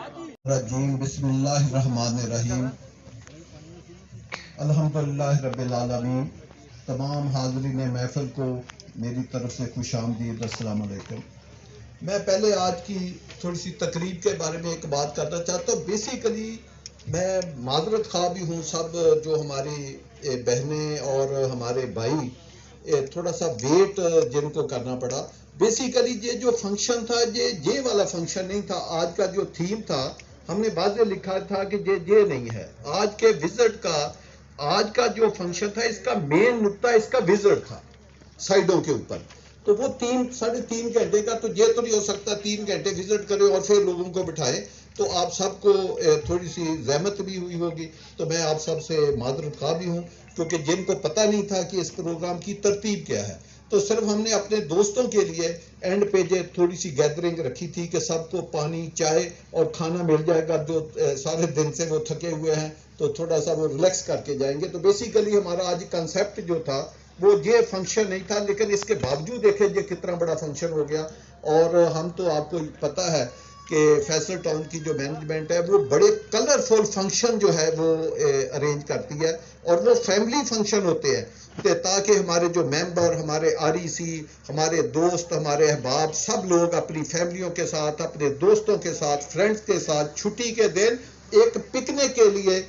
رجیم بسم اللہ الرحمن الرحیم الحمدللہ رب العالمین۔ تمام حاضرین محفل کو میری طرف سے خوش آمدید، السلام علیکم۔ میں پہلے آج کی تھوڑی سی تقریب کے بارے میں ایک بات کرنا چاہتا ہوں۔ بیسیکلی میں معذرت خواہ بھی ہوں، سب جو ہماری بہنیں اور ہمارے بھائی تھوڑا سا ویٹ جن کو کرنا پڑا۔ بیسیکلی یہ جو فنکشن تھا یہ والا فنکشن نہیں تھا۔ آج کا جو تھیم تھا ہم نے واضح لکھا تھا کہ یہ نہیں ہے آج کے وزٹ کا۔ آج کا جو فنکشن تھا اس کا مین نقطہ اس کا وزٹ تھا سائڈوں کے اوپر۔ تو وہ 3.5 گھنٹے کا تو یہ تو نہیں ہو سکتا 3 گھنٹے وزٹ کرے اور پھر لوگوں کو بٹھائے، تو آپ سب کو تھوڑی سی زحمت بھی ہوئی ہوگی، تو میں آپ سب سے معذرت خواہ بھی ہوں، کیونکہ جن کو پتہ نہیں تھا کہ اس پروگرام کی ترتیب کیا ہے، تو صرف ہم نے اپنے دوستوں کے لیے اینڈ پہ تھوڑی سی گیدرنگ رکھی تھی کہ سب کو پانی، چائے اور کھانا مل جائے گا، جو سارے دن سے وہ تھکے ہوئے ہیں تو تھوڑا سا وہ ریلیکس کر کے جائیں گے۔ تو بیسیکلی ہمارا آج کنسیپٹ جو تھا وہ یہ فنکشن نہیں تھا، لیکن اس کے باوجود دیکھیں یہ کتنا بڑا فنکشن ہو گیا۔ اور ہم تو آپ کو پتہ ہے کہ فیصل ٹاؤن کی جو مینجمنٹ ہے وہ بڑے کلرفل فنکشن جو ہے وہ ارینج کرتی ہے، اور وہ فیملی فنکشن ہوتے ہیں تاکہ ہمارے جو ممبر، ہمارے REC، ہمارے دوست، ہمارے احباب، سب لوگ اپنی فیملیوں کے ساتھ، اپنے دوستوں کے ساتھ، فرینڈز کے ساتھ چھٹی کے دن ایک پکنک کے لیے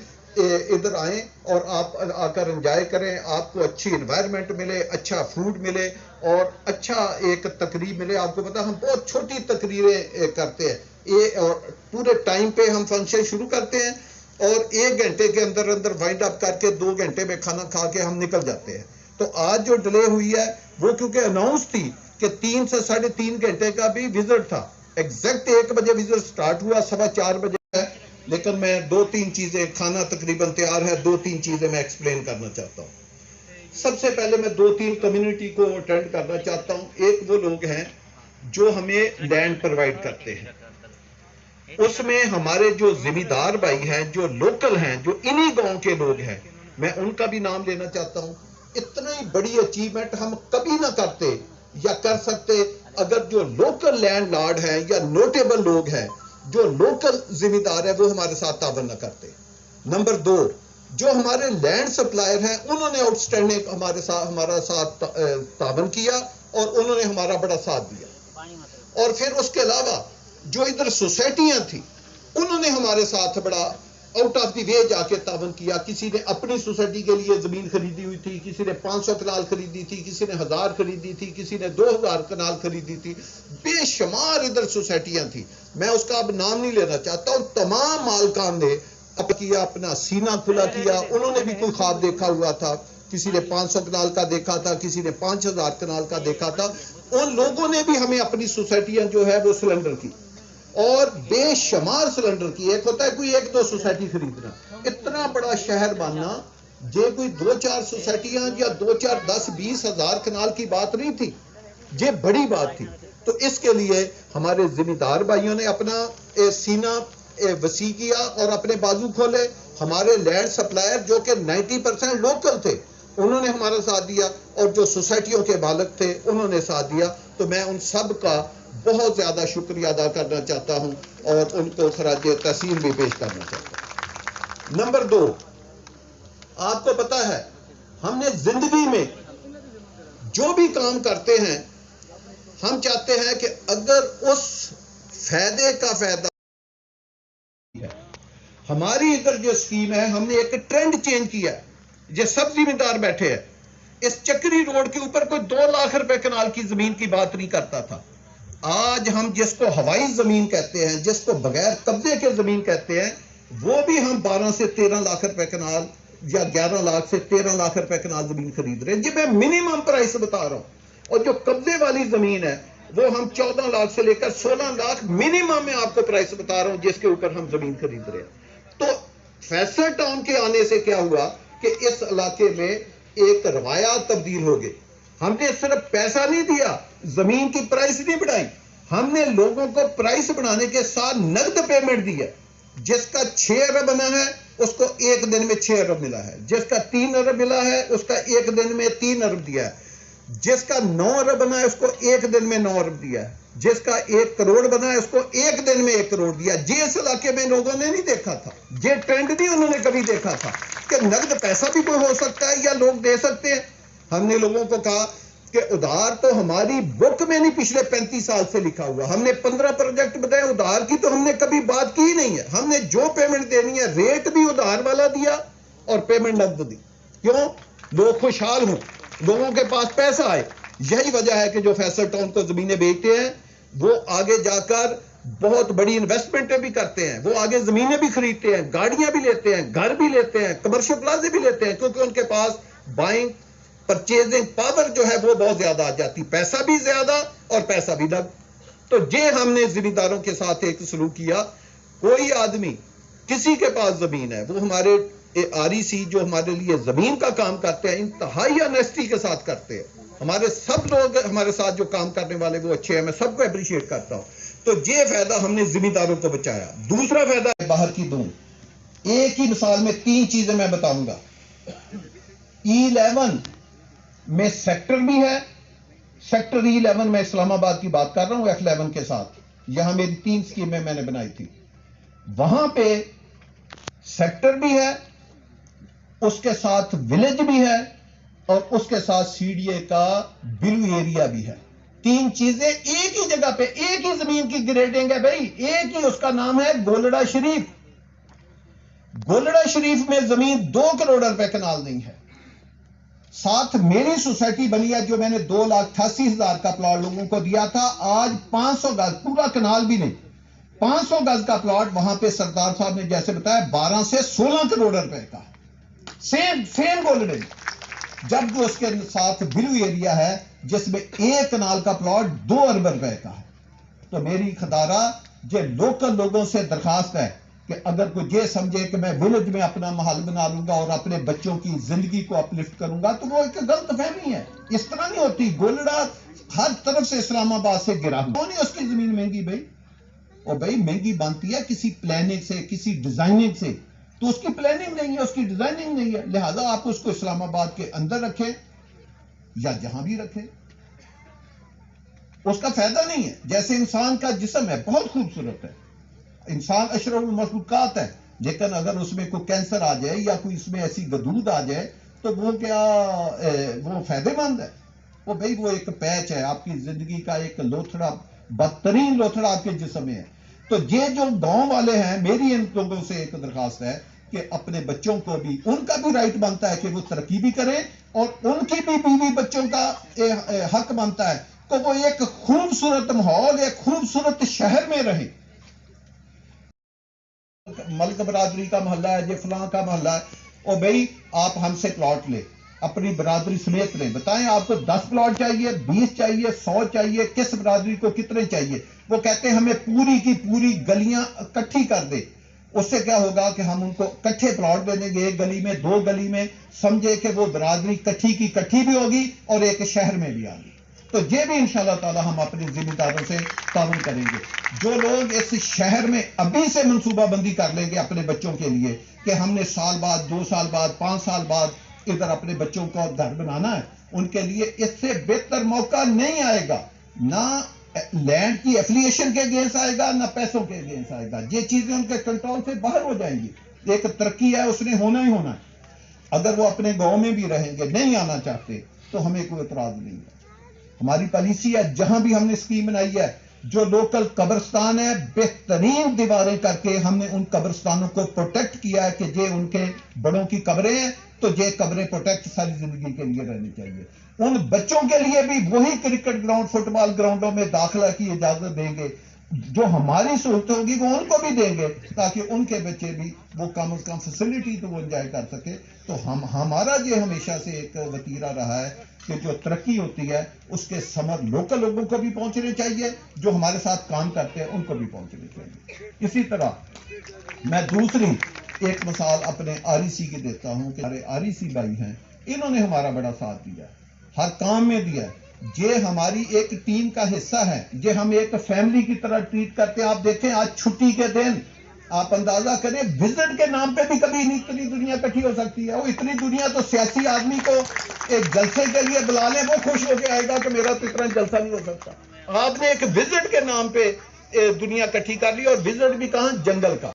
ادھر آئیں اور آپ آ کر انجوائے کریں، آپ کو اچھی انوائرمنٹ ملے، اچھا فوڈ ملے اور اچھا ایک تقریب ملے۔ آپ کو پتا ہم بہت چھوٹی تقریریں کرتے ہیں، اور پورے ٹائم پہ ہم فنکشن شروع کرتے ہیں اور 1 گھنٹے کے اندر وائنڈ اپ کر کے 2 گھنٹے میں کھانا کھا کے ہم نکل جاتے ہیں۔ تو آج جو ڈیلے ہوئی ہے وہ کیونکہ اناؤنس تھی کہ 3 سے 3.5 گھنٹے کا بھی وزٹ تھا، ایگزیکٹ 1 بجے وزٹ سٹارٹ ہوا، 4:15 بجے ہے، لیکن میں 2-3 چیزیں، کھانا تقریباً تیار ہے، 2-3 چیزیں میں ایکسپلین کرنا چاہتا ہوں۔ سب سے پہلے میں 2-3 کمیونٹی کو اٹینڈ کرنا چاہتا ہوں۔ ایک وہ لوگ ہیں جو ہمیں لینڈ پرووائڈ کرتے ہیں، اس میں ہمارے جو ذمہ دار بھائی ہیں، جو لوکل ہیں، جو انہی گاؤں کے لوگ ہیں، میں ان کا بھی نام لینا چاہتا ہوں۔ اتنی بڑی اچیومنٹ ہم کبھی نہ کرتے یا کر سکتے اگر جو لوکل لینڈ لارڈ ہیں یا نوٹیبل لوگ ہیں، جو لوکل ذمہ دار ہے، وہ ہمارے ساتھ تعاون نہ کرتے۔ نمبر 2، جو ہمارے لینڈ سپلائر ہیں انہوں نے آؤٹ اسٹینڈنگ ہمارا ساتھ تعاون کیا اور انہوں نے ہمارا بڑا ساتھ دیا۔ اور پھر اس کے علاوہ جو ادھر سوسائٹیاں تھیں انہوں نے ہمارے ساتھ بڑا آؤٹ آف دی وے جا کے تعاون کیا۔ کسی نے اپنی سوسائٹی کے لیے زمین خریدی ہوئی تھی، کسی نے 500 کنال خریدی تھی، کسی نے 1000 خریدی تھی، کسی نے 2000 کنال خریدی تھی، بے شمار ادھر سوسائٹیاں تھیں، میں اس کا اب نام نہیں لینا چاہتا ہوں۔ تمام مالکان نے کیا، اپنا سینہ کھلا کیا، انہوں نے بھی کوئی خواب دیکھا ہوا تھا، کسی نے 500 کنال کا دیکھا تھا، کسی نے 5000 کنال کا دیکھا تھا، ان لوگوں نے بھی ہمیں اپنی سوسائٹیاں جو ہے وہ سلنڈر کی، اور بے شمار سلنڈر کی۔ ایک ہوتا ہے کوئی 1-2 سوسائٹی خریدنا، اتنا بڑا شہر بننا یہ کوئی 2-4 سوسائٹیاں یا 2-4-10-20 ہزار کنال کی بات نہیں تھی، یہ بڑی بات تھی۔ تو اس کے لیے ہمارے ذمہ دار بھائیوں نے اپنا سینہ وسیع کیا اور اپنے بازو کھولے۔ ہمارے لینڈ سپلائر جو کہ 90% لوکل تھے انہوں نے ہمارا ساتھ دیا، اور جو سوسائٹیوں کے مالک تھے انہوں نے ساتھ دیا۔ تو میں ان سب کا بہت زیادہ شکریہ ادا کرنا چاہتا ہوں اور ان کو خراج تحسین بھی پیش کرنا چاہتا ہوں۔ نمبر 2، آپ کو پتا ہے ہم نے زندگی میں جو بھی کام کرتے ہیں ہم چاہتے ہیں کہ اگر اس فائدے کا فائدہ ہے، ہماری ادھر جو اسکیم ہے ہم نے ایک ٹرینڈ چینج کیا ہے، یہ سب ذمہ دار بیٹھے ہیں۔ اس چکری روڈ کے اوپر کوئی 2 لاکھ روپے کنال کی زمین کی بات نہیں کرتا تھا، آج ہم جس کو ہوائی زمین کہتے ہیں، جس کو بغیر قبضے کے زمین کہتے ہیں، وہ بھی ہم 12 سے 13 لاکھ روپے کنال یا 11 لاکھ سے 13 لاکھ روپے کنال زمین خرید رہے ہیں۔ یہ میں منیمم پرائس بتا رہا ہوں، اور جو قبضے والی زمین ہے وہ ہم 14 لاکھ سے لے کر 16 لاکھ منیمم میں آپ کو پرائس بتا رہا ہوں جس کے اوپر ہم زمین خرید رہے ہیں۔ تو فیصل ٹاؤن کے آنے سے کیا ہوا کہ اس علاقے میں ایک روایات تبدیل ہو گئی۔ ہم نے صرف پیسہ نہیں دیا، زمین کی پرائس نہیں بڑھائی، ہم نے لوگوں کو پرائس بڑھانے کے ساتھ نقد پیمنٹ دی ہے۔ جس کا 6 ارب بنا ہے اس کو 1 دن میں 6 ارب ملا ہے، جس کا 3 ارب ملا ہے اس کا 1 دن میں 3 ارب دیا ہے۔ جس کا 9 ارب بنا ہے اس کو 1 دن میں 9 ارب دیا ہے، جس کا 1 کروڑ بنا ہے اس کو 1 دن میں 1 کروڑ دیا۔ اس علاقے میں لوگوں نے نہیں دیکھا تھا، یہ ٹرینڈ نہیں انہوں نے کبھی دیکھا تھا کہ نقد پیسہ بھی کوئی ہو سکتا ہے یا لوگ دے سکتے ہیں۔ ہم نے لوگوں کو کہا کہ ادھار تو ہماری بک میں نہیں پچھلے 35 سال سے لکھا ہوا، ہم نے 15 پروجیکٹ بتائے، ادھار کی تو ہم نے کبھی بات کی نہیں ہے۔ ہم نے جو پیمنٹ دینی ہے ریٹ بھی ادھار والا دیا اور پیمنٹ نقد دی، کیوں؟ لوگ خوشحال ہوں، لوگوں کے پاس پیسہ آئے۔ یہی وجہ ہے کہ جو فیصل ٹاؤن کو زمینیں بیچتے ہیں وہ آگے جا کر بہت بڑی انویسٹمنٹیں بھی کرتے ہیں، وہ آگے زمینیں بھی خریدتے ہیں، گاڑیاں بھی لیتے ہیں، گھر بھی لیتے ہیں، کمرشل پلازے بھی لیتے ہیں، کیونکہ ان کے پاس بائنگ پرچیزنگ پاور جو ہے وہ بہت زیادہ آ جاتی، پیسہ بھی زیادہ اور پیسہ بھی لگ۔ تو یہ ہم نے زمینداروں کے ساتھ ایک سلوک کیا، کوئی آدمی کسی کے پاس زمین ہے وہ ہمارے REC جو ہمارے لیے زمین کا کام کرتے ہیں انتہائی آنیسٹی کے ساتھ کرتے ہیں۔ ہمارے سب لوگ ہمارے ساتھ جو کام کرنے والے وہ اچھے ہیں، میں سب کو اپریشیٹ کرتا ہوں۔ تو یہ فائدہ ہم نے زمینداروں کو بچایا۔ دوسرا فائدہ باہر کی دوں، ایک ہی مثال میں 3 چیزیں میں بتاؤں گا۔ E11 میں سیکٹر بھی ہے، سیکٹر E11 میں اسلام آباد کی بات کر رہا ہوں F11 کے ساتھ، یہاں میری 3 اسکیمیں میں نے بنائی تھی، وہاں پہ سیکٹر بھی ہے، اس کے ساتھ ولیج بھی ہے اور اس کے ساتھ CDA کا بلو ایریا بھی ہے۔ 3 چیزیں ایک ہی جگہ پہ، ایک ہی زمین کی گریڈنگ ہے بھائی، ایک ہی، اس کا نام ہے گولڑا شریف۔ گولڑا شریف میں زمین 2 کروڑ روپے کنال نہیں ہے، ساتھ میری سوسائٹی بنی ہے جو میں نے 2,88,000 کا پلاٹ لوگوں کو دیا تھا، آج 500 گز، پورا کنال بھی نہیں، 500 گز کا پلاٹ وہاں پہ سردار صاحب نے جیسے بتایا 12 سے 16 کروڑ روپے کا، سیم گولڈن، جبکہ اس کے ساتھ بلو ایریا ہے جس میں 1 کنال کا پلاٹ 2 ارب روپے کا ہے۔ تو میری خطارہ یہ لوکل لوگوں سے درخواست ہے کہ اگر کوئی یہ سمجھے کہ میں ولیج میں اپنا محل بنا لوں گا اور اپنے بچوں کی زندگی کو اپلفٹ کروں گا تو وہ ایک غلط فہمی ہے، اس طرح نہیں ہوتی۔ گولڑا ہر طرف سے اسلام آباد سے گرا ہوا، کیوں نہیں اس کی زمین مہنگی بھائی؟ اور بھائی مہنگی بنتی ہے کسی پلاننگ سے، کسی ڈیزائننگ سے، تو اس کی پلاننگ نہیں ہے، اس کی ڈیزائننگ نہیں ہے، لہذا آپ اس کو اسلام آباد کے اندر رکھیں یا جہاں بھی رکھیں، اس کا فائدہ نہیں ہے۔ جیسے انسان کا جسم ہے بہت خوبصورت ہے، انسان اشرف المخلوقات ہے، لیکن اگر اس میں کوئی کینسر آ جائے یا کوئی اس میں ایسی گدود آ جائے تو وہ کیا وہ فائدہ مند ہے؟ وہ بھائی وہ ایک پیچ ہے آپ کی زندگی کا، ایک لوتھڑا، بدترین لوتھڑا آپ کے جسم میں ہے۔ تو یہ جو گاؤں والے ہیں، میری ان لوگوں سے ایک درخواست ہے کہ اپنے بچوں کو بھی، ان کا بھی رائٹ بنتا ہے کہ وہ ترقی بھی کریں اور ان کی بھی بیوی بچوں کا حق بنتا ہے کہ وہ ایک خوبصورت ماحول، ایک خوبصورت شہر میں رہے۔ ملک برادری کا محلہ ہے، یہ فلاں کا محلہ ہے، اور بھائی آپ ہم سے پلاٹ لیں، اپنی برادری سمیت لیں، بتائیں آپ کو 10 پلاٹ چاہیے، 20 چاہیے، 100 چاہیے، کس برادری کو کتنے چاہیے؟ وہ کہتے ہیں ہمیں پوری کی پوری گلیاں اکٹھی کر دے۔ اس سے کیا ہوگا کہ ہم ان کو کٹھے پلاٹ دے دیں گے، 1 گلی میں، 2 گلی میں، سمجھے کہ وہ برادری کٹھی کی کٹھی بھی ہوگی اور ایک شہر میں بھی آ گئی۔ تو یہ بھی انشاءاللہ تعالی ہم اپنی ذمہ داروں سے تعاون کریں گے۔ جو لوگ اس شہر میں ابھی سے منصوبہ بندی کر لیں گے اپنے بچوں کے لیے کہ ہم نے سال بعد، 2 سال بعد، 5 سال بعد ادھر اپنے بچوں کو گھر بنانا ہے، ان کے لیے اس سے بہتر موقع نہیں آئے گا، نہ لینڈ کی ایفلیشن کے اگینسٹ آئے گا، نہ پیسوں کے اگینسٹ آئے گا۔ یہ چیزیں ان کے کنٹرول سے باہر ہو جائیں گی۔ ایک ترقی ہے، اس نے ہونا ہی ہونا ہے۔ اگر وہ اپنے گاؤں میں بھی رہیں گے، نہیں آنا چاہتے تو ہمیں کوئی اعتراض نہیں ہے۔ ہماری پالیسی ہے، جہاں بھی ہم نے اسکیم بنائی ہے، جو لوکل قبرستان ہے بہترین دیواریں کر کے ہم نے ان قبرستانوں کو پروٹیکٹ کیا ہے کہ یہ ان کے بڑوں کی قبریں ہیں تو یہ قبریں پروٹیکٹ ساری زندگی کے لیے رہنی چاہیے۔ ان بچوں کے لیے بھی وہی کرکٹ گراؤنڈ، فٹ بال گراؤنڈوں میں داخلہ کی اجازت دیں گے، جو ہماری سہولت ہوگی وہ ان کو بھی دیں گے تاکہ ان کے بچے بھی وہ کم از کم فیسلٹی تو وہ انجوائے کر سکے۔ تو ہمارا یہ ہمیشہ سے ایک وتیرہ رہا ہے کہ جو ترقی ہوتی ہے اس کے ثمر لوکل لوگوں کو بھی پہنچنے چاہیے، جو ہمارے ساتھ کام کرتے ہیں ان کو بھی پہنچنے چاہیے۔ اسی طرح میں دوسری ایک مثال اپنے REC کی دیتا ہوں کہ ہمارے REC بھائی ہیں، انہوں نے ہمارا بڑا ساتھ دیا، ہر کام میں دیا۔ یہ ہماری ایک ٹیم کا حصہ ہے، یہ ہم ایک فیملی کی طرح ٹریٹ کرتے ہیں۔ آپ دیکھیں آج چھٹی کے دن آپ اندازہ کریں وزٹ کے نام پہ بھی کبھی نہیں اتنی دنیا اکٹھی ہو سکتی ہے. وہ اتنی دنیا تو سیاسی آدمی کو ایک جلسے کے لیے بلا لیں وہ خوش ہو کے آئے گا کہ میرا تو اتنا جلسہ نہیں ہو سکتا. آپ نے ایک وزٹ کے نام پہ دنیا اکٹھی کر لی, اور وزٹ بھی کہاں, جنگل کا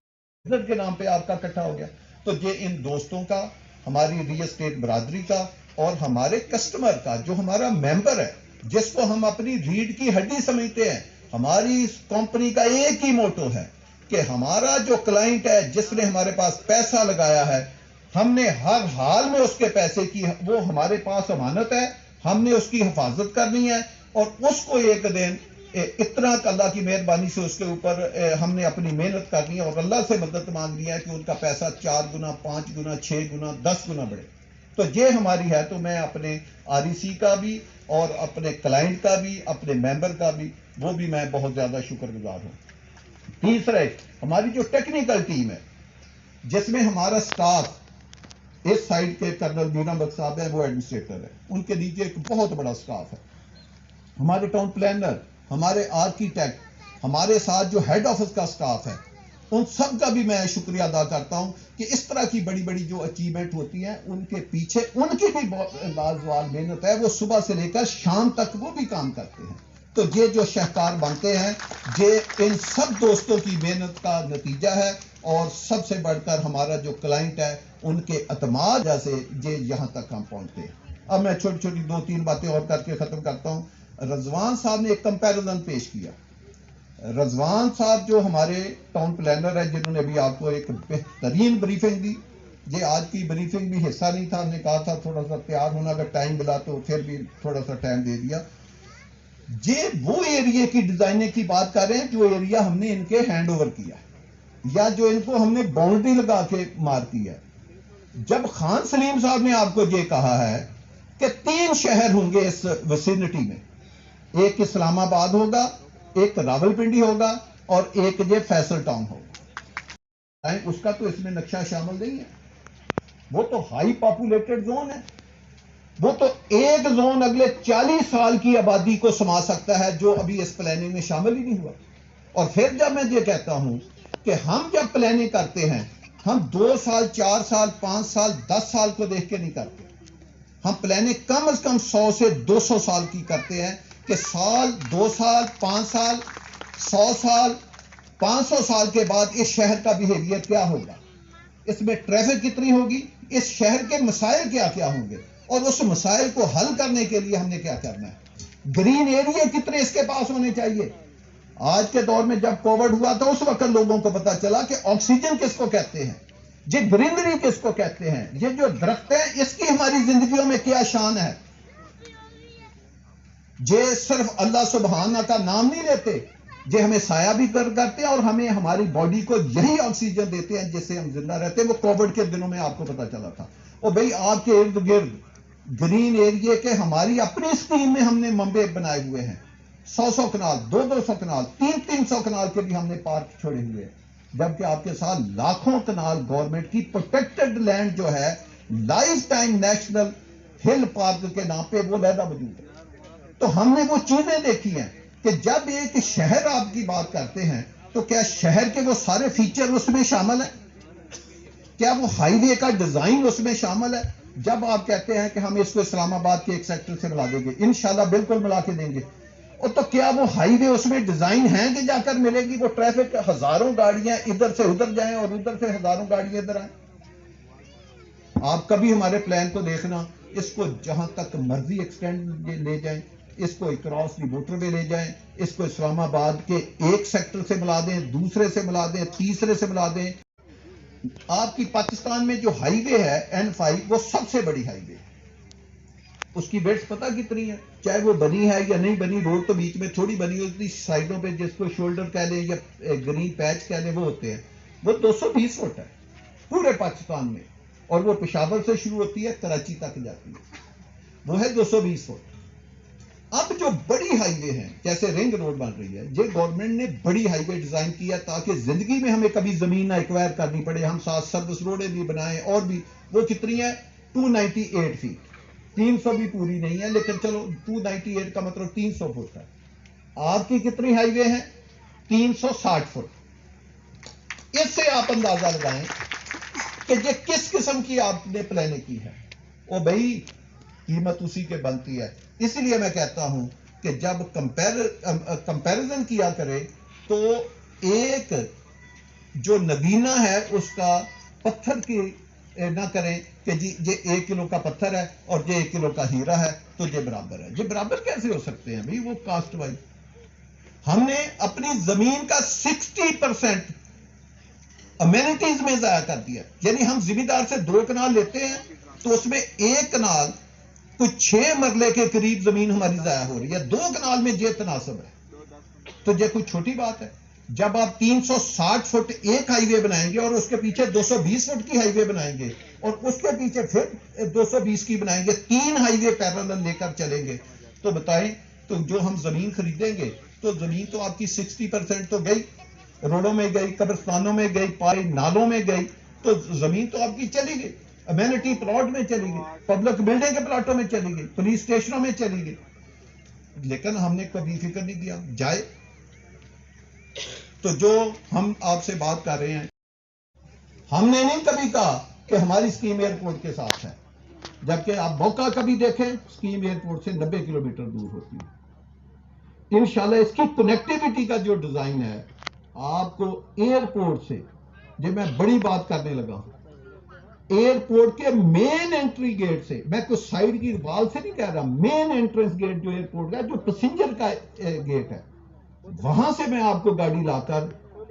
وزٹ کے نام پہ آپ کا اکٹھا ہو گیا. تو یہ ان دوستوں کا, ہماری ریل اسٹیٹ برادری کا, اور ہمارے کسٹمر کا جو ہمارا ممبر ہے, جس کو ہم اپنی ریڑھ کی ہڈی سمجھتے ہیں. ہماری اس کمپنی کا ایک ہی موٹو ہے کہ ہمارا جو کلائنٹ ہے, جس نے ہمارے پاس پیسہ لگایا ہے, ہم نے ہر حال میں اس کے پیسے کی, وہ ہمارے پاس امانت ہے, ہم نے اس کی حفاظت کرنی ہے. اور اس کو ایک دن اتنا اللہ کی مہربانی سے اس کے اوپر ہم نے اپنی محنت کرنی ہے, اور اللہ سے مدد مانگنی ہے کہ ان کا پیسہ 4 گنا 5 گنا 6 گنا 10 گنا بڑھے. تو یہ ہماری ہے. تو میں اپنے REC کا بھی اور اپنے کلائنٹ کا بھی, اپنے ممبر کا بھی, وہ بھی میں بہت زیادہ شکر گزار ہوں. تیسرا, ہماری جو ٹیکنیکل ٹیم ہے, جس میں ہمارا سٹاف, اس سائڈ کے کرنل مینا بخش صاحب ہیں, وہ ایڈمنسٹریٹر ہے, ان کے نیچے ایک بہت بڑا سٹاف ہے. ہمارے ٹاؤن پلانر, ہمارے آرکیٹیکٹ, ہمارے ساتھ جو ہیڈ آفس کا سٹاف ہے, ان سب کا بھی میں شکریہ ادا کرتا ہوں کہ اس طرح کی بڑی بڑی جو اچیومنٹ ہوتی ہیں, ان کے پیچھے ان کی بھی لازوال محنت ہے. وہ صبح سے لے کر شام تک وہ بھی کام کرتے ہیں. تو یہ جو شہکار بنتے ہیں, یہ ان سب دوستوں کی محنت کا نتیجہ ہے. اور سب سے بڑھ کر ہمارا جو کلائنٹ ہے, ان کے اعتماد سے یہ یہاں تک ہم پہنچتے ہیں. اب میں چھوٹی چھوٹی 2-3 باتیں اور کر کے ختم کرتا ہوں. رضوان صاحب نے ایک کمپیریزن پیش کیا. رضوان صاحب جو ہمارے ٹاؤن پلانر ہے, جنہوں نے ابھی آپ کو ایک بہترین بریفنگ دی. یہ آج کی بریفنگ بھی حصہ نہیں تھا, ہم نے کہا تھا تھوڑا سا تیار ہونا, اگر ٹائم ملا تو پھر بھی تھوڑا سا ٹائم دے دیا. یہ وہ ایریا کی ڈیزائننگ کی بات کر رہے ہیں جو ایریا ہم نے ان کے ہینڈ اوور کیا, یا جو ان کو ہم نے باؤنڈری لگا کے مار کیا. جب خان سلیم صاحب نے آپ کو یہ کہا ہے کہ 3 شہر ہوں گے اس وسینٹی میں, ایک اسلام آباد ہوگا, ایک راولپنڈی ہوگا, اور ایک یہ فیصل ٹاؤن ہوگا, اس کا تو اس میں نقشہ شامل نہیں ہے. وہ تو ہائی پاپولیٹڈ زون ہے. وہ تو ایک زون اگلے 40 سال کی آبادی کو سما سکتا ہے, جو ابھی اس پلاننگ میں شامل ہی نہیں ہوا. اور پھر جب میں یہ کہتا ہوں کہ ہم جب پلاننگ کرتے ہیں, ہم 2 سال 4 سال 5 سال 10 سال کو دیکھ کے نہیں کرتے. ہم پلاننگ کم از کم 100 سے 200 سال کی کرتے ہیں, کہ سال 2 سال 5 سال 100 سال 500 سال کے بعد اس شہر کا بیہیویئر کیا ہوگا, اس میں ٹریفک کتنی ہوگی, اس شہر کے مسائل کیا کیا ہوں گے, اور اس مسائل کو حل کرنے کے لیے ہم نے کیا کرنا ہے. گرین ایریا کتنے اس کے پاس ہونے چاہیے. آج کے دور میں جب کووڈ ہوا تو اس وقت لوگوں کو پتا چلا کہ آکسیجن کس کو کہتے ہیں, یہ گرینری کس کو کہتے ہیں, یہ جو درخت ہے اس کی ہماری زندگیوں میں کیا شان ہے. یہ صرف اللہ سبحانہ کا نام نہیں لیتے, یہ ہمیں سایہ بھی کرتے ہیں, اور ہمیں ہماری باڈی کو یہی آکسیجن دیتے ہیں جس سے ہم زندہ رہتے ہیں. وہ کووڈ کے دنوں میں آپ کو پتا چلا تھا. اور بھئی آپ کے ارد گرد گرین ایریا کے ہماری اپنی اسکیم میں ہم نے منبع بنائے ہوئے ہیں. 100 کنال 200 کنال 300 کنال کے بھی ہم نے پارک چھوڑے ہوئے ہیں, جبکہ آپ کے ساتھ لاکھوں کنال گورنمنٹ کی پروٹیکٹڈ لینڈ جو ہے لائف ٹائم نیشنل ہل پارک کے نام پہ وہ علیحدہ موجود ہے. تو ہم نے وہ چیزیں دیکھی ہیں کہ جب ایک شہر آپ کی بات کرتے ہیں, تو کیا شہر کے وہ سارے فیچر اس میں شامل ہیں, کیا وہ ہائی وے کا ڈیزائن اس میں شامل ہے. جب آپ کہتے ہیں کہ ہم اس کو اسلام آباد کے ایک سیکٹر سے ملا دیں گے, انشاءاللہ بالکل ملا کے دیں گے, اور تو کیا وہ ہائی وے اس میں ڈیزائن ہیں کہ جا کر ملے گی وہ ٹریفک, ہزاروں گاڑیاں ادھر سے ادھر جائیں اور ادھر سے ہزاروں گاڑیاں ادھر آئیں. آپ کبھی ہمارے پلان کو دیکھنا, اس کو جہاں تک مرضی ایکسٹینڈ لے جائیں, اس کو اکراس دی موٹر وے لے جائیں, اس کو اسلام آباد کے ایک سیکٹر سے ملا دیں, دوسرے سے ملا دیں, تیسرے سے ملا دیں. آپ کی پاکستان میں جو ہائی وے ہے N5, وہ سب سے بڑی ہائی وے, اس کی ویڈتھ پتہ کتنی ہے, چاہے وہ بنی ہے یا نہیں بنی, روڈ تو بیچ میں تھوڑی بنی ہوتی, سائڈوں پہ جس کو شولڈر کہہ لیں یا گرین پیچ کہہ لیں وہ ہوتے ہیں, وہ 220 فٹ ہے پورے پاکستان میں, اور وہ پشاور سے شروع ہوتی ہے کراچی تک جاتی ہے, وہ ہے 220 فٹ. اب جو بڑی ہائی وے ہیں جیسے رنگ روڈ بن رہی ہے, یہ گورنمنٹ نے بڑی ہائی وے ڈیزائن کیا تاکہ زندگی میں ہمیں کبھی زمین نہ ایکوائر کرنی پڑے. ہم ساتھ سروس روڈیں بھی بنائیں, اور بھی وہ کتنی ہے 298 فیٹ, 300 بھی پوری نہیں ہے, لیکن چلو 298 کا مطلب 300 فٹ ہے. آپ کی کتنی ہائی وے ہیں 360 فٹ. اس سے آپ اندازہ لگائیں کہ یہ کس قسم کی آپ نے پلاننگ کی ہے. او بھائی قیمت اسی کے بنتی ہے. اس لیے میں کہتا ہوں کہ جب کمپیریزن کیا کرے تو ایک جو نگینہ ہے اس کا پتھر کی نہ کریں کہ جی یہ 1 کلو کا پتھر ہے اور یہ 1 کلو کا ہیرا ہے تو یہ برابر ہے. یہ برابر کیسے ہو سکتے ہیں بھائی؟ وہ کاسٹ وائز ہم نے اپنی زمین کا 60% امینٹیز میں ضائع کر دیا. یعنی ہم زمیندار سے 2 کنال لیتے ہیں تو اس میں 1 کنال کوئی 6 مرلے کے قریب زمین ہماری ضائع ہو رہی ہے. 2 کنال میں یہ تناسب ہے تو یہ کوئی چھوٹی بات ہے. جب آپ 360 فٹ ایک ہائی وے بنائیں گے اور اس کے پیچھے 220 فٹ کی ہائی وے بنائیں گے اور اس کے پیچھے پھر 220 کی بنائیں گے, 3 ہائی وے پیرالل لے کر چلیں گے, تو بتائیں تو جو ہم زمین خریدیں گے تو زمین تو آپ کی 60% تو گئی, روڈوں میں گئی, قبرستانوں میں گئی, پائی نالوں میں گئی, تو زمین تو آپ کی چلی گئی, امینٹی پلاٹ میں چلی گئی, پبلک بلڈنگ کے پلاٹوں میں چلی گئی, پولیس اسٹیشنوں میں چلی گئی. لیکن ہم نے کبھی فکر نہیں کیا جائے. تو جو ہم آپ سے بات کر رہے ہیں, ہم نے نہیں کبھی کہا کہ ہماری اسکیم ایئرپورٹ کے ساتھ ہے, جبکہ آپ موقع کبھی دیکھیں اسکیم ایئرپورٹ سے 90 کلومیٹر دور ہوتی ہے. انشاءاللہ اس کی کنیکٹیوٹی کا جو ڈیزائن ہے آپ کو ایئرپورٹ سے, جب میں بڑی بات کرنے لگا ہوں, ایئرپورٹ کے مین انٹری گیٹ سے, میں کوئی سائیڈ کی وال سے نہیں کہہ رہا, مین انٹرنس گیٹ جو ایئرپورٹ کا جو پیسنجر کا گیٹ ہے, وہاں سے میں آپ کو گاڑی لا کر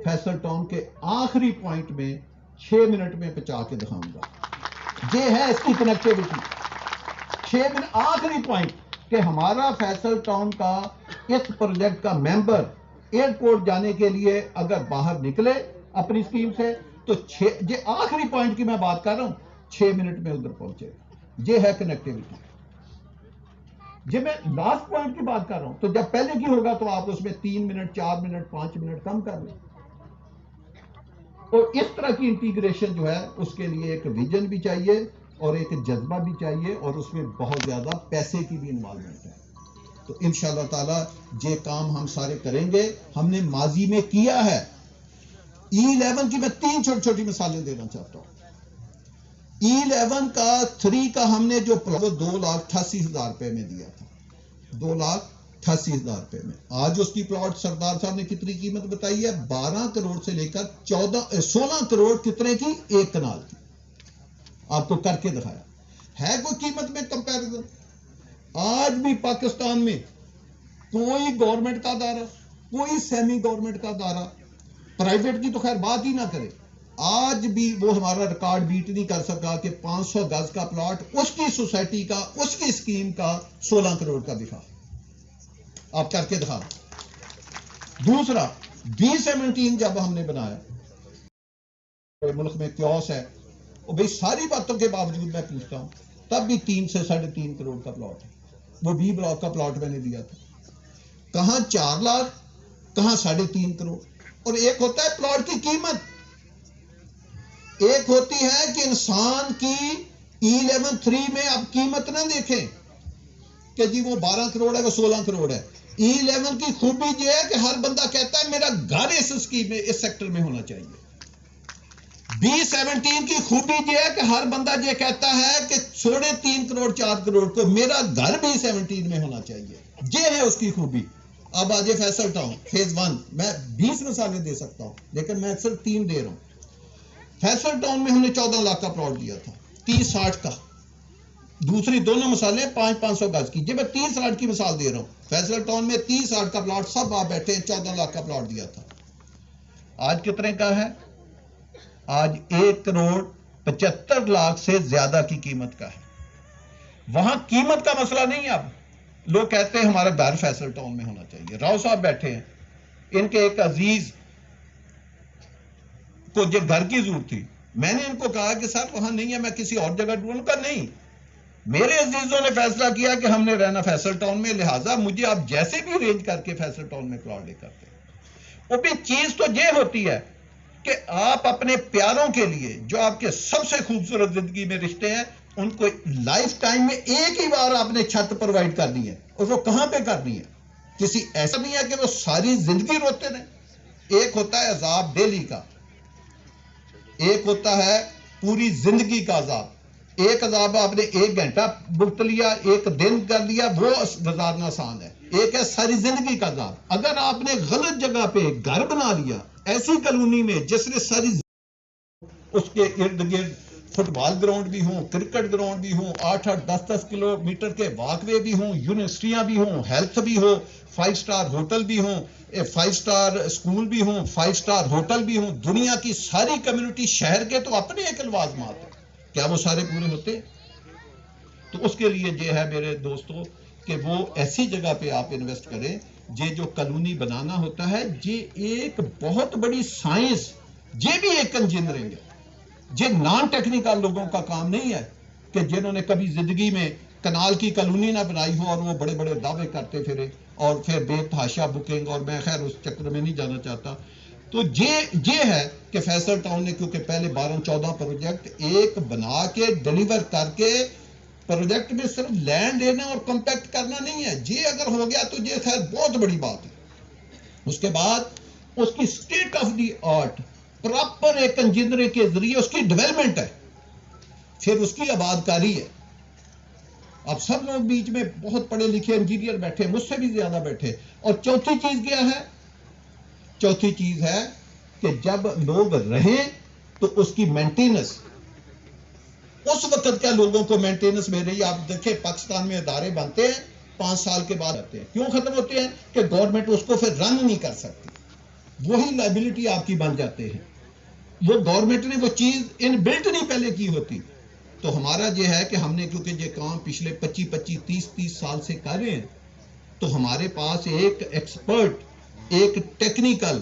فیصل ٹاؤن کے آخری پوائنٹ میں 6 منٹ میں پہنچا کے دکھاؤں گا. یہ ہے اس کی کنیکٹیوٹی. 6 منٹ آخری پوائنٹ کہ ہمارا فیصل ٹاؤن کا اس پروجیکٹ کا ممبر ایئرپورٹ جانے کے لیے اگر باہر نکلے اپنی اسکیم سے تو یہ آخری پوائنٹ کی میں بات کر رہا ہوں, 6 منٹ میں ادھر پہنچے. یہ ہے کنیکٹیوٹی. جب میں لاسٹ پوائنٹ کی بات کر رہا ہوں تو جب پہلے کی ہوگا تو آپ اس میں 3 منٹ 4 منٹ 5 منٹ کم کر لیں. اور اس طرح کی انٹیگریشن جو ہے اس کے لیے ایک ویژن بھی چاہیے اور ایک جذبہ بھی چاہیے, اور اس میں بہت زیادہ پیسے کی بھی انوالومنٹ ہے. تو انشاءاللہ تعالی یہ کام ہم سارے کریں گے. ہم نے ماضی میں کیا ہے. E11 کی میں 3 چھوٹی چھوٹی مثالیں دینا چاہتا ہوں. E11 کا 3 کا ہم نے جو 2,88,000 روپے میں دیا تھا, 2,88,000 روپے میں. آج اس کی پلاٹ سردار صاحب نے کتنی قیمت بتائی ہے؟ 12 کروڑ سے لے کر 16 کروڑ کتنے کی؟ 1 کنال کی. آپ کو کر کے دکھایا. ہے کوئی قیمت میں کمپیریزن؟ آج بھی پاکستان میں کوئی گورنمنٹ کا ادارہ, کوئی سیمی گورنمنٹ کا ادارہ, پرائیویٹ کی تو خیر بات ہی نہ کرے, آج بھی وہ ہمارا ریکارڈ بیٹ نہیں کر سکا کہ 500 گز کا پلاٹ اس کی سوسائٹی کا, اس کی اسکیم کا 16 کروڑ کا دکھا. آپ کر کے دکھا. دوسرا B17 جب ہم نے بنایا, ملک میں کیوس ہے, اور بھائی ساری باتوں کے باوجود میں پوچھتا ہوں تب بھی 3 سے 3.5 کروڑ کا پلاٹ ہے. وہ B بلاک کا پلاٹ میں نے دیا تھا. کہاں 4 لاکھ, کہاں 3.5 کروڑ. اور ایک ہوتا ہے پلاٹ کی قیمت, ایک ہوتی ہے کہ انسان کی E11-3 میں آپ قیمت نہ دیکھیں کہ جی وہ 12 کروڑ ہے وہ 16 کروڑ ہے. E11 کی خوبی یہ ہے کہ ہر بندہ کہتا ہے میرا گھر اس اسکیم میں, اس سیکٹر میں ہونا چاہیے. B17 کی خوبی یہ ہے کہ ہر بندہ یہ کہتا ہے کہ 3.5 کروڑ 4 کروڑ کو میرا گھر B17 میں ہونا چاہیے. یہ ہے اس کی خوبی. اب آج فیصل ٹاؤن فیز 1 میں 20 مثالیں دے سکتا ہوں لیکن میں صرف 3 دے رہا ہوں. فیصل ٹاؤن میں ہم نے 14 لاکھ کا پلاٹ دیا تھا, 30-60 کا. دوسری دونوں مثالیں 500 گز کی. جب میں 30-60 کی مثال دے رہا ہوں, فیصل ٹاؤن میں 30-60 کا پلاٹ, سب آپ بیٹھے 14 لاکھ کا پلاٹ دیا تھا. آج کتنے کا ہے؟ آج 1 کروڑ 75 لاکھ سے زیادہ کی قیمت کا ہے. وہاں قیمت کا مسئلہ نہیں ہے. اب لوگ کہتے ہیں ہمارا گھر فیصل ٹاؤن میں ہونا چاہیے. راؤ صاحب بیٹھے ہیں, ان کے ایک عزیز کو جو گھر کی ضرورت تھی, میں نے ان کو کہا کہ سر وہاں نہیں ہے, میں کسی اور جگہ ڈھونڈوں کا. نہیں, میرے عزیزوں نے فیصلہ کیا کہ ہم نے رہنا فیصل ٹاؤن میں, لہٰذا مجھے آپ جیسے بھی ارینج کر کے فیصل ٹاؤن میں پلاٹ لے کرتے. وہ بھی چیز تو یہ ہوتی ہے کہ آپ اپنے پیاروں کے لیے جو آپ کے سب سے خوبصورت زندگی میں رشتے ہیں ان کو لائف ٹائم میں ایک ہی بار آپ نے چھت پرووائڈ کرنی ہے, اور وہ کہاں پہ کرنی ہے؟ کسی ایسا نہیں ہے کہ وہ ساری زندگی روتے رہیں. ایک ہوتا ہے عذاب ڈیلی کا, ایک ہوتا ہے پوری زندگی کا عذاب. ایک عذاب آپ نے 1 گھنٹہ بھگت لیا، 1 دن کر لیا، وہ گزارنا آسان ہے. ایک ہے ساری زندگی کا عذاب. اگر آپ نے غلط جگہ پہ گھر بنا لیا ایسی کالونی میں جس نے ساری اس کے ارد گرد فٹ بال گراؤنڈ بھی ہوں، کرکٹ گراؤنڈ بھی ہوں، 8-8 10-10 کلومیٹر کے واک وے بھی ہوں، یونیورسٹیاں بھی ہوں، ہیلتھ بھی ہو، 5 سٹار ہوٹل بھی ہوں، 5 سٹار اسکول بھی ہوں، 5 سٹار ہوٹل بھی ہوں، دنیا کی ساری کمیونٹی شہر کے تو اپنے ایک لوازمات ہیں، کیا وہ سارے پورے ہوتے؟ تو اس کے لیے یہ ہے میرے دوستوں کہ وہ ایسی جگہ پہ آپ انویسٹ کریں. یہ جو کالونی بنانا ہوتا ہے یہ ایک بہت بڑی سائنس، یہ بھی ایک انجینئرنگ ہے. یہ نان ٹیکنیکل لوگوں کا کام نہیں ہے کہ جنہوں نے کبھی زندگی میں کنال کی کالونی نہ بنائی ہو اور وہ بڑے بڑے دعوے کرتے پھرے اور پھر بے تحاشا بکنگ، اور میں خیر اس چکر میں نہیں جانا چاہتا. تو یہ ہے کہ فیصل ٹاؤن نے کیونکہ پہلے 12-14 پروجیکٹ ایک بنا کے ڈیلیور کر کے، پروجیکٹ میں صرف لینڈ لینا اور کمپیکٹ کرنا نہیں ہے، یہ اگر ہو گیا تو یہ خیر بہت بڑی بات ہے. اس کے بعد اس کی state of the art proper ایک انجینئرنگ کے ذریعے اس کی ڈیولپمنٹ ہے، پھر اس کی آباد کاری ہے. اب سب لوگ بیچ میں بہت پڑھے لکھے انجینئر بیٹھے، مجھ سے بھی زیادہ بیٹھے. اور چوتھی چیز کیا ہے؟ چوتھی چیز ہے کہ جب لوگ رہیں تو اس کی مینٹیننس، اس وقت کیا لوگوں کو مینٹیننس مل رہی ہے. آپ دیکھیں پاکستان میں ادارے بنتے ہیں 5 سال کے بعد آتے ہیں، کیوں ختم ہوتے ہیں؟ کہ گورنمنٹ اس کو پھر رن نہیں کر سکتی، وہی لائبلٹی آپ کی بن جاتے ہیں. وہ گورنمنٹ نے وہ چیز ان بلٹ نہیں پہلے کی ہوتی. تو ہمارا یہ ہے کہ ہم نے کیونکہ یہ کام پچھلے 25 30 سال سے کر رہے ہیں، تو ہمارے پاس ایک ایکسپرٹ، ایک ٹیکنیکل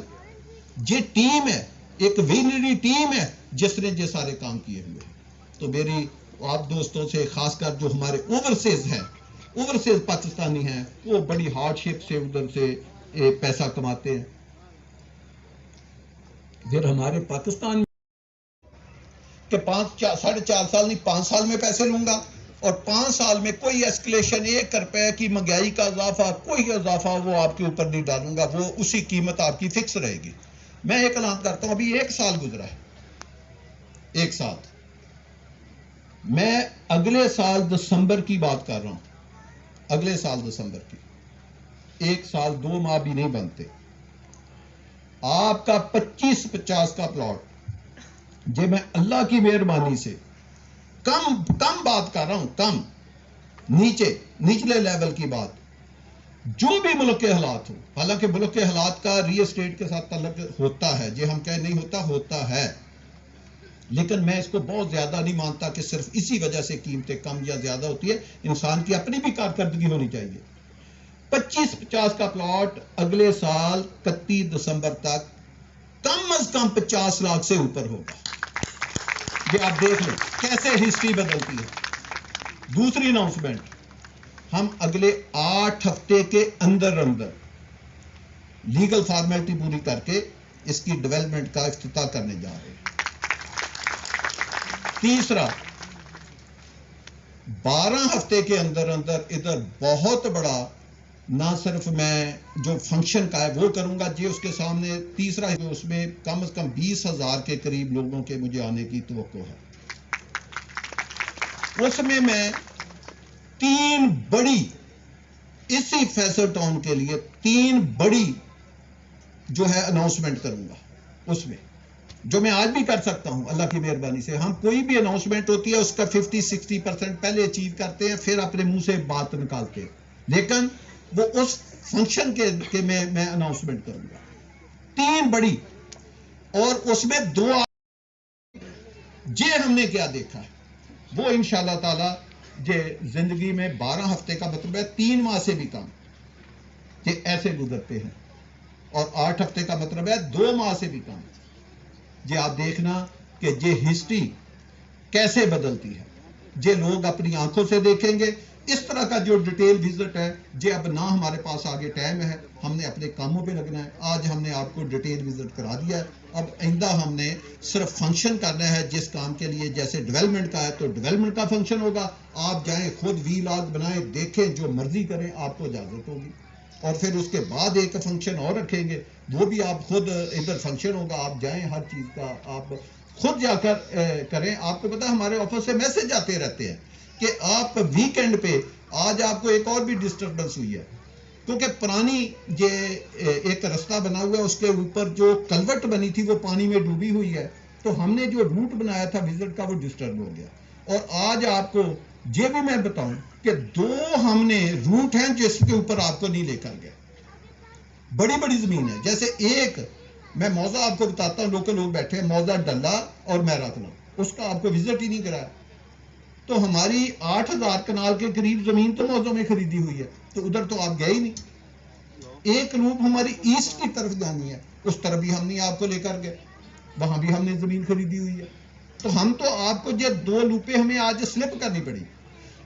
یہ ٹیم ہے، ایک ویلری ٹیم ہے جس نے یہ سارے کام کیے ہوئے ہیں. تو میری آپ دوستوں سے، خاص کر جو ہمارے اوورسیز ہیں، اوورسیز پاکستانی ہیں، وہ بڑی ہارڈ شپ سے ادھر سے پیسہ کماتے ہیں. پھر ہمارے پاکستان کہ 4.5 سال نہیں 5 سال میں پیسے لوں گا، اور 5 سال میں کوئی ایسکلیشن 1 روپے کی مہنگائی کا اضافہ، کوئی اضافہ وہ آپ کے اوپر نہیں ڈالوں گا، وہ اسی قیمت آپ کی فکس رہے گی. میں ایک اعلان کرتا ہوں، ابھی 1 سال گزرا ہے، 1 سال، میں اگلے سال دسمبر کی بات کر رہا ہوں، اگلے سال دسمبر کی، 1 سال 2 ماہ بھی نہیں بنتے. آپ کا 25-50 کا پلاٹ، یہ میں اللہ کی مہربانی سے کم بات کر رہا ہوں، کم نچلے لیول کی بات، جو بھی ملک کے حالات ہو، حالانکہ ملک کے حالات کا ریل اسٹیٹ کے ساتھ تعلق ہوتا ہے، یہ ہم کہہ نہیں ہوتا ہے، لیکن میں اس کو بہت زیادہ نہیں مانتا کہ صرف اسی وجہ سے قیمتیں کم یا زیادہ ہوتی ہے. انسان کی اپنی بھی کارکردگی ہونی چاہیے. 25-50 کا پلاٹ اگلے سال 31 دسمبر تک کم از کم 50 لاکھ سے اوپر ہوگا. یہ آپ دیکھ لیں کیسے ہسٹری بدلتی ہے. دوسری اناؤنسمنٹ، ہم اگلے 8 ہفتے کے اندر لیگل فارمیلٹی پوری کر کے اس کی ڈیولپمنٹ کا افتتاح کرنے جا رہے ہیں. تیسرا، 12 ہفتے کے اندر ادھر بہت بڑا، نہ صرف میں جو فنکشن کا ہے وہ کروں گا، اس کے سامنے تیسرا اس میں کم از کم 20,000 کے قریب لوگوں کے مجھے آنے کی توقع ہے. اس میں 3 بڑی، اسی فیصل ٹاؤن کے لیے 3 بڑی جو ہے اناؤنسمنٹ کروں گا. اس میں جو میں آج بھی کر سکتا ہوں اللہ کی مہربانی سے. ہم کوئی بھی اناؤنسمنٹ ہوتی ہے اس کا 50-60% پہلے اچیو کرتے ہیں، پھر اپنے منہ سے بات نکالتے ہیں، لیکن وہ اس فنکشن کے میں اناؤنسمنٹ کروں گا. 3 بڑی، اور اس میں 2 ہم نے کیا دیکھا ہے وہ انشاءاللہ تعالی یہ زندگی میں 12 ہفتے کا مطلب ہے 3 ماہ سے بھی کم، یہ ایسے گزرتے ہیں، اور 8 ہفتے کا مطلب ہے 2 ماہ سے بھی کم. یہ آپ دیکھنا کہ یہ ہسٹری کیسے بدلتی ہے. یہ لوگ اپنی آنکھوں سے دیکھیں گے. اس طرح کا جو ڈیٹیل وزٹ ہے، یہ اب نہ ہمارے پاس آگے ٹائم ہے، ہم نے اپنے کاموں پہ لگنا ہے. آج ہم نے آپ کو ڈیٹیل وزٹ کرا دیا ہے، اب آئندہ ہم نے صرف فنکشن کرنا ہے جس کام کے لیے. جیسے ڈیولپمنٹ کا ہے تو ڈیولپمنٹ کا فنکشن ہوگا، آپ جائیں خود وی لاگ بنائیں، دیکھیں، جو مرضی کریں، آپ کو اجازت ہوگی. اور پھر اس کے بعد ایک فنکشن اور رکھیں گے، وہ بھی آپ خود ادھر فنکشن ہوگا، آپ جائیں، ہر چیز کا آپ خود جا کر کریں. آپ کو پتا ہمارے آفس سے میسج آتے رہتے ہیں کہ آپ ویکینڈ پہ آج آپ کو ایک اور بھی ڈسٹربنس ہوئی ہے کیونکہ پرانی جو ایک رستہ بنا ہوا ہے اس کے اوپر جو کلوٹ بنی تھی وہ پانی میں ڈوبی ہوئی ہے, تو ہم نے جو روٹ بنایا تھا وزٹ کا وہ ڈسٹرب ہو گیا. اور آج آپ کو یہ بھی میں بتاؤں کہ 2 ہم نے روٹ ہیں جس کے اوپر آپ کو نہیں لے کر گئے. بڑی بڑی زمین ہے, جیسے ایک میں موضع آپ کو بتاتا ہوں, لوکل لوگ بیٹھے ہیں, موضع ڈلہ اور میرا کنال, اس کا آپ کو وزٹ ہی نہیں کرایا. تو ہماری 8,000 کنال کے قریب زمین تو موضوع میں خریدی ہوئی ہے, تو ادھر تو آپ گئے ہی نہیں. ایک لوپ ہماری ایسٹ کی طرف جانی ہے, اس طرف بھی ہم نہیں آپ کو لے کر گئے, وہاں بھی ہم نے زمین خریدی ہوئی ہے. تو ہم تو آپ کو یہ 2 لوپیں ہمیں آج سلپ کرنی پڑی.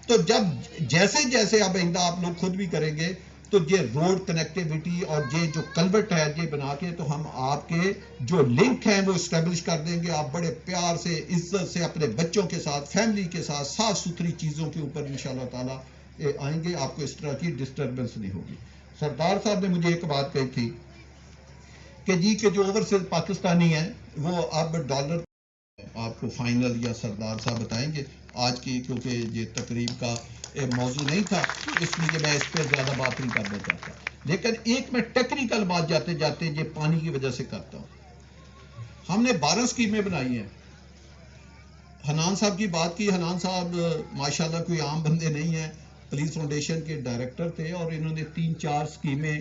تو جب جیسے جیسے اب آئندہ آپ لوگ خود بھی کریں گے تو یہ روڈ کنیکٹیویٹی اور یہ جو کلبٹ ہے یہ بنا کے تو ہم آپ کے جو لنک ہیں وہ اسٹیبلش کر دیں گے. آپ بڑے پیار سے عزت سے اپنے بچوں کے ساتھ فیملی کے ساتھ صاف ستھری چیزوں کے اوپر انشاءاللہ تعالی آئیں گے. آپ کو اس طرح کی ڈسٹربنس نہیں ہوگی. سردار صاحب نے مجھے ایک بات کہی تھی کہ جی کہ جو اوورسیز پاکستانی ہیں وہ اب ڈالر, آپ کو فائنل یا سردار صاحب بتائیں گے آج کی, کیونکہ یہ تقریب کا موضوع نہیں تھا اس لیے میں اس پہ زیادہ بات نہیں کرنا چاہتا. لیکن ایک میں ٹیکنیکل بات جاتے جاتے یہ پانی کی وجہ سے کرتا ہوں. ہم نے 12 اسکیمیں بنائی ہیں. حنان صاحب کی بات کی, حنان صاحب ماشاءاللہ کوئی عام بندے نہیں ہیں, پولیس فاؤنڈیشن کے ڈائریکٹر تھے اور انہوں نے 3-4 اسکیمیں,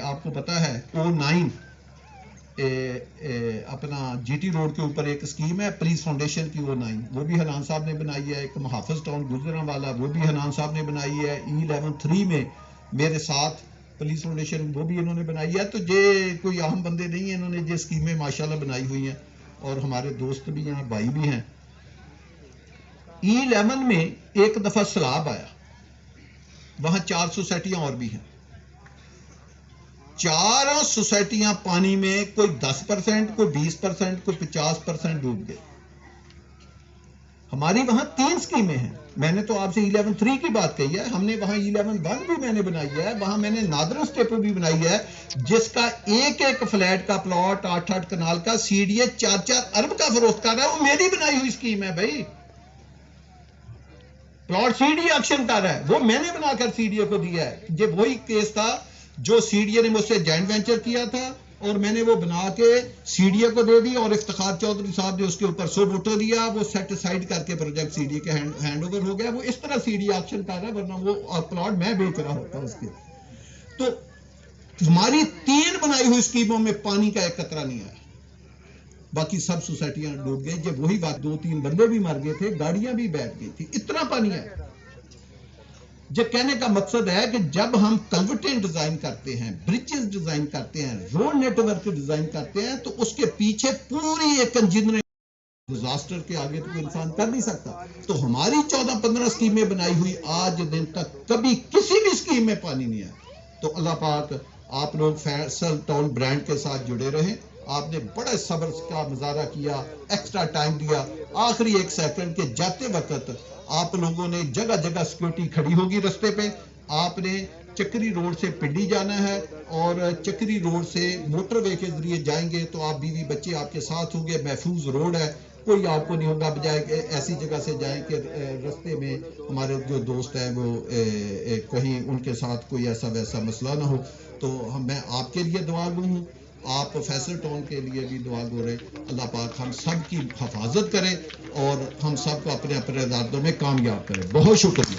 آپ کو پتا ہے O9 اپنا جی ٹی روڈ کے اوپر ایک اسکیم ہے پولیس فاؤنڈیشن کی, O9 وہ بھی حنان صاحب نے بنائی ہے. ایک محافظ ٹاؤن گجرانوالا وہ بھی حنان صاحب نے بنائی ہے. E11-3 میں میرے ساتھ پولیس فاؤنڈیشن وہ بھی انہوں نے بنائی ہے. تو یہ کوئی عام بندے نہیں ہیں, انہوں نے یہ اسکیمیں ماشاءاللہ بنائی ہوئی ہیں اور ہمارے دوست بھی ہیں, بھائی بھی ہیں. E11 میں ایک دفعہ سیلاب آیا, وہاں 4 سوسائٹیاں اور بھی ہیں. 4 سوسائٹیاں پانی میں کوئی 10%, کوئی 20%, کوئی 50% ڈوب گئے. ہماری وہاں 3 اسکیمیں ہیں. میں نے تو آپ سے 11-3 کی بات کہی ہے, ہم نے وہاں 11-1 بھی میں نے بنائی ہے, وہاں میں نے نادرن اسٹیپ بھی بنائی ہے جس کا ایک فلیٹ کا پلاٹ 8-8 کنال کا CDA 4-4 ارب کا فروخت کر رہا ہے. وہ میری بنائی ہوئی اسکیم ہے بھائی. پلاٹ CDA آکشن کر رہا ہے, وہ میں نے بنا کر CDA کو دیا ہے. یہ وہی کیس تھا جو CDA نے مجھ سے جوائنٹ وینچر کیا تھا اور میں نے وہ بنا کے CDA کو دے دی اور افتخار چودھری صاحب نے اس کے اوپر 100 ووٹر دیا, وہ سیٹ اسائڈ کر کے پروجیکٹ CDA کے ہینڈ اوور ہو گیا. وہ اس طرح CDA آکشن کر رہا ہے, ورنہ وہ پلاٹ میں بیچ رہا ہوتا اس کے. تو ہماری 3 بنائی ہوئی اسکیموں میں پانی کا ایک قطرہ نہیں آیا, باقی سب سوسائٹیاں ڈوب گئی. جب وہی بات 2-3 بندے بھی مر گئے تھے, گاڑیاں بھی بیٹھ گئی تھی, اتنا پانی ہے. یہ کہنے کا مقصد ہے کہ جب ہم کلوٹیں ڈیزائن کرتے ہیں, برجز ڈیزائن کرتے ہیں, روڈ نیٹ ورک ڈیزائن کرتے ہیں, تو اس کے پیچھے پوری ایک انجینئرنگ ڈیزاسٹر کے آگے تو انسان کر نہیں سکتا. تو ہماری 14-15 اسکیمیں بنائی ہوئی آج دن تک کبھی کسی بھی اسکیم میں پانی نہیں آیا. تو اللہ پاک آپ لوگ فیصل ٹاؤن برانڈ کے ساتھ جڑے رہیں. آپ نے بڑے صبر کا مظاہرہ کیا, ایکسٹرا ٹائم دیا, آخری 1 سیکنڈ کے جاتے وقت آپ لوگوں نے جگہ جگہ سیکورٹی کھڑی ہوگی رستے پہ. آپ نے چکری روڈ سے پنڈی جانا ہے اور چکری روڈ سے موٹر وے کے ذریعے جائیں گے تو آپ بیوی بچے آپ کے ساتھ ہوں گے, محفوظ روڈ ہے, کوئی آپ کو نہیں ہوگا. بجائے کہ ایسی جگہ سے جائیں کہ رستے میں ہمارے جو دوست ہیں وہ کہیں ان کے ساتھ کوئی ایسا ویسا مسئلہ نہ ہو. تو میں آپ کے لیے دعا گو ہوں, آپ فیصل ٹاؤن کے لیے بھی دعا گو رہے. اللہ پاک ہم سب کی حفاظت کرے اور ہم سب کو اپنے اپنے ارادوں میں کامیاب کرے. بہت شکریہ.